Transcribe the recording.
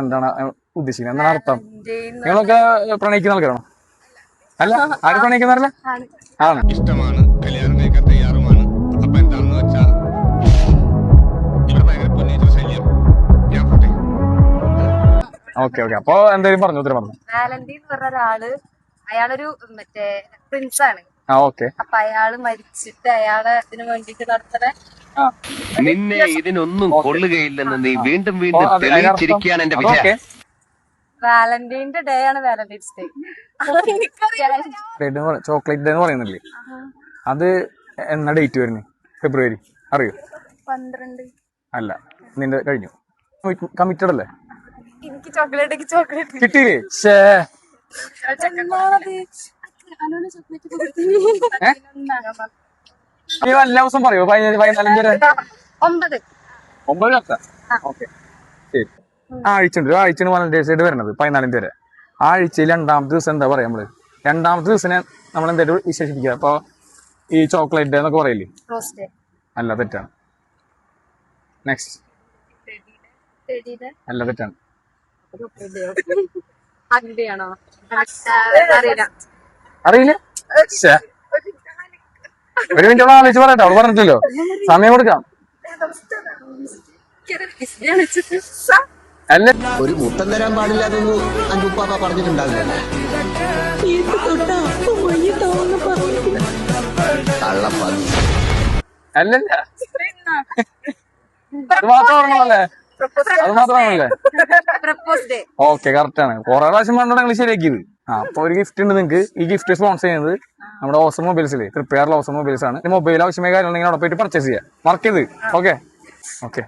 എന്താണ് ഉദ്ദേശിക്കുന്നത്? എന്താണ് അർത്ഥം? നിങ്ങളൊക്കെ പ്രണയിക്കുന്ന ആൾക്കാരാണോ? അല്ല, ആരും പ്രണയിക്കുന്നവരല്ല ആണ്. ഇഷ്ടമാണ്, കല്യാണം കഴിക്കാൻ തയ്യാറുമാണ്. അപ്പൊ എന്താണെന്ന് വെച്ചാൽ ഇവിടെ ഭയങ്കര പൊന്നേറ്റ ശല്യം. ഞാൻ പോട്ടെ. ഓക്കെ ഓക്കെ, അപ്പൊ എന്തായാലും പറഞ്ഞു, ഉത്തരം പറഞ്ഞു. വാലന്റീൻ എന്ന് പറഞ്ഞ ഒരാള്, അയാളൊരു മറ്റേ പ്രിൻസ് ആണ്. ഓക്കെ. അപ്പൊ അയാള് മരിച്ചിട്ട് അയാളെ ഇതിനു വേണ്ടിട്ട് നടത്തുന്ന നിന്നെ ഇതിനൊന്നും കൊള്ളുകയില്ലെന്ന് നീ വീണ്ടും വീണ്ടും തെളിയിച്ചിരിക്കുകയാണ് എന്റെ വിജയം. വാലന്റീന്റെ ഡേ ആണ് വാലന്റീൻസ് ഡേ. ചോക്ലേറ്റ് ഡേ എന്ന് പറയുന്നില്ലേ, അത് എന്നാ ഡേറ്റ് വരുന്നത്? ഫെബ്രുവരി, അറിയോ? 12. അല്ല, നിന്റെ കഴിഞ്ഞു. കമ്മിറ്റഡ് അല്ലേ? എനിക്ക് ചോക്ലേറ്റ് കിട്ടിയില്ലേ? ഷേ, നീ എല്ലാ ദിവസം പറയോ? 14 വരെ 9. 9 കറക്റ്റാ. ഓക്കെ, ശരി. ആഴ്ചയുണ്ട്, ഒരു ആഴ്ചയാണ് വാലന്റൈൻസ് ഡേ വരുന്നത്, 14 വരെ. ആഴ്ചയിൽ 2ാമത്തെ ദിവസം എന്താ പറയാ നമ്മള്? 2ാമത്തെ ദിവസം നമ്മൾ എന്തായാലും വിശേഷിപ്പിക്കുക. അപ്പൊ ഈ ചോക്ലേറ്റ് ഡേ എന്നൊക്കെ പറയില്ലേ? അല്ല, തെറ്റാണ്. നെക്സ്റ്റ്. അല്ല, തെറ്റാണ്. അറിയില്ല? ഒരു മിനിറ്റ് ആലോചിച്ച് പറയട്ടെ, അവൾ പറഞ്ഞിട്ടില്ലോ, സമയം കൊടുക്കാം. അല്ല, ഒരു മുത്തം തരാൻ പാടില്ല എന്നൊന്നും അഞ്ചുപ്പാപ്പ പറഞ്ഞിട്ടുണ്ടാവില്ല. അല്ലല്ല, അത് മാത്രം ഓർമ്മല്ലേ? അത് മാത്രമാണല്ലേ? ഓക്കെ, കറക്റ്റ് ആണ്. കുറെ പ്രാവശ്യം പറഞ്ഞോണ്ട് ഞങ്ങൾ ശരിയാക്കിയത്. അപ്പൊ ഒരു ഗിഫ്റ്റ് ഉണ്ട് നിങ്ങൾക്ക്. ഈ ഗിഫ്റ്റ് സ്പോൺസർ ചെയ്യുന്നത് നമ്മുടെ ഓസം മൊബൈൽസിലെ തൃപ്പയാറിലെ ഓസം മൊബൈൽസ് ആണ്. മൊബൈൽ ആവശ്യമായ കാര്യമുണ്ടെങ്കിൽ അവിടെ പോയിട്ട് പർച്ചേസ് ചെയ്യാം. മറക്കരുത്. Okay okay.